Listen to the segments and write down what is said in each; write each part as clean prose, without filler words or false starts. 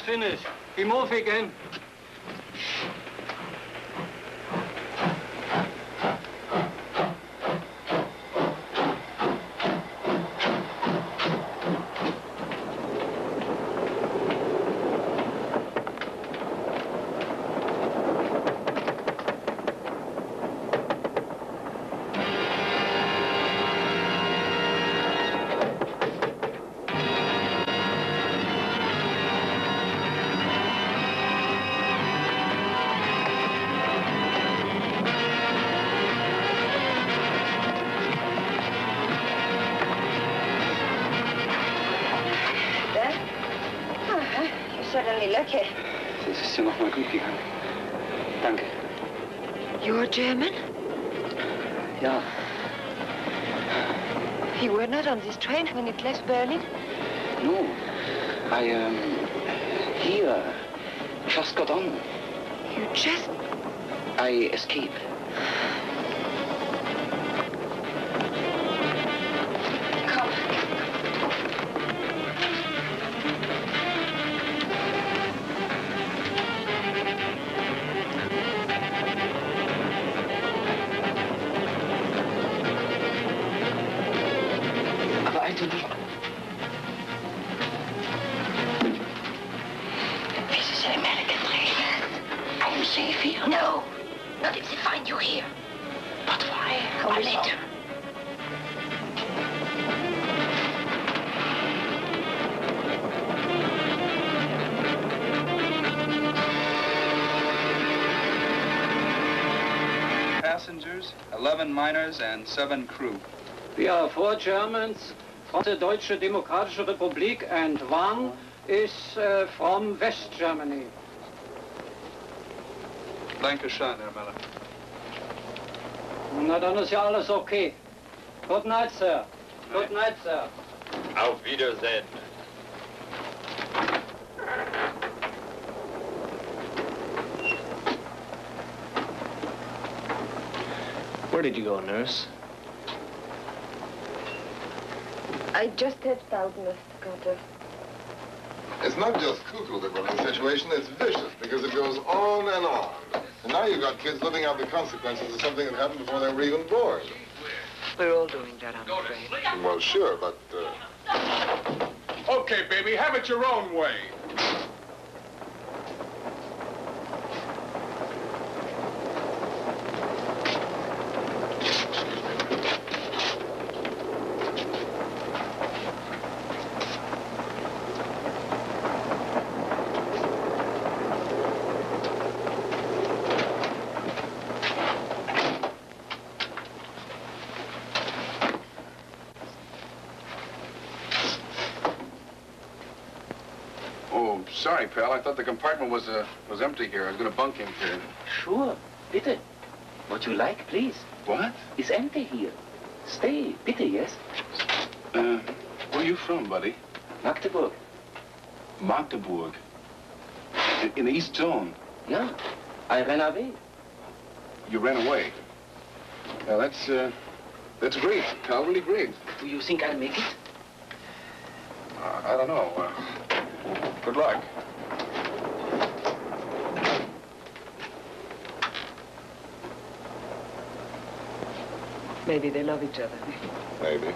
finished. We move again. Lucky. Es ist ja noch mal gut gegangen. Danke. You're German? Ja. You were not on this train when it left Berlin? No. Here. Just got on. You just... I escaped. Passengers, 11 miners and 7 crew. We are 4 Germans from the Deutsche Demokratische Republik and 1 is from West Germany. Dankeschön, Herr Miller. Na, dann ist ja alles okay. Good night, sir. Good night, sir. Auf Wiedersehen. Where did you go, nurse? I just helped out, Mr. Carter. It's not just cuckoo that runs the situation, it's vicious because it goes on and on. And now you've got kids living out the consequences of something that happened before they were even born. We're all doing that, I'm afraid. Well, sure, but... Okay, baby, have it your own way. Sorry, pal. I thought the compartment was empty here. I was going to bunk in here. Sure. Bitte. What you like, please. What? It's empty here. Stay. Bitte, yes? Where are you from, buddy? Magdeburg. Magdeburg? In the East Zone? Yeah. I ran away. You ran away? Well, that's great, pal. Really great. Do you think I'll make it? I don't know. Good luck. Maybe they love each other. Maybe.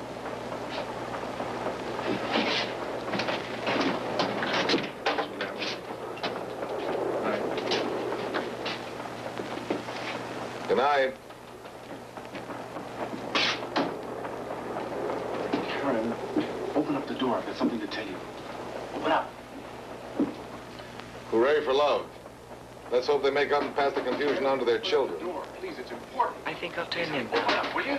Good night. Karen, open up the door. I've got something to tell you. Open up. Hooray for love. Let's hope they make up and pass the confusion on to their children. Door, please, it's important. I think I'll turn in. Open up, will you?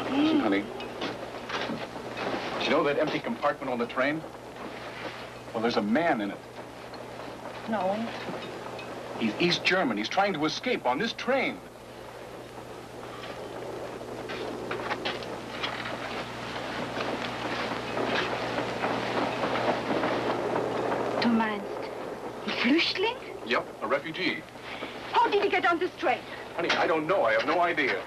Listen, honey. You know that empty compartment on the train? Well, there's a man in it. No. He's East German. He's trying to escape on this train. Du meinst, ein Flüchtling? Yep, a refugee. How did he get on this train? Honey, I don't know. I have no idea.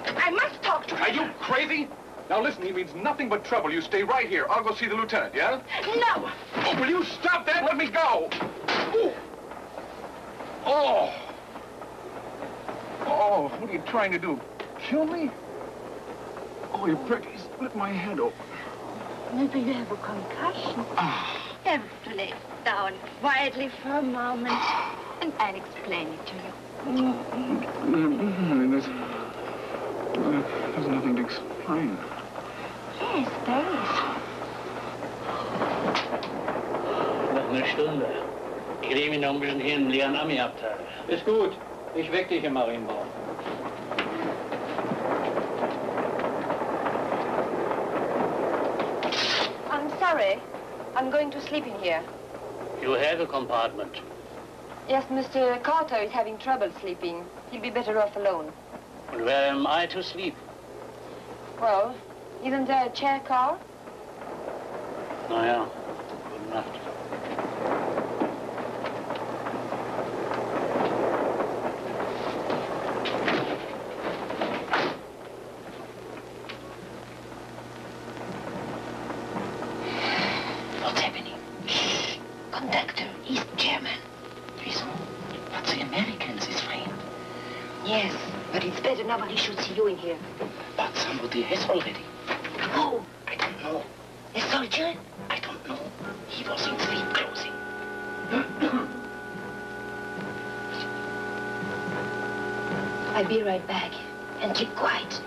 I must talk to him. Are you crazy? Now listen, he means nothing but trouble. You stay right here. I'll go see the lieutenant, yeah? No. Oh, will you stop that? Let me go. Ooh. Oh. Oh, what are you trying to do? Kill me? Oh, you prick. You split my head open. Maybe you have a concussion. Ah. You have to lay down quietly for a moment, and I'll explain it to you. There's nothing to explain. Yes, there is. Noch eine Stunde. Ich lege mich noch ein bisschen hin, Leon Ami-Abteil. Ist gut. Ich weck dich im Marienbau. I'm sorry. I'm going to sleep in here. You have a compartment. Yes, Mr. Carter is having trouble sleeping. He'll be better off alone. And where am I to sleep? Well, isn't there a chair car? Na ja, gute Nacht. What's happening? Shh. Conductor, he's German. Wieso? But the Americans is friend. Yes, but it's better nobody should see you in here. But somebody has already. Who? I don't know. A soldier? I don't know. He was in sleep clothing. I'll be right back. And keep quiet.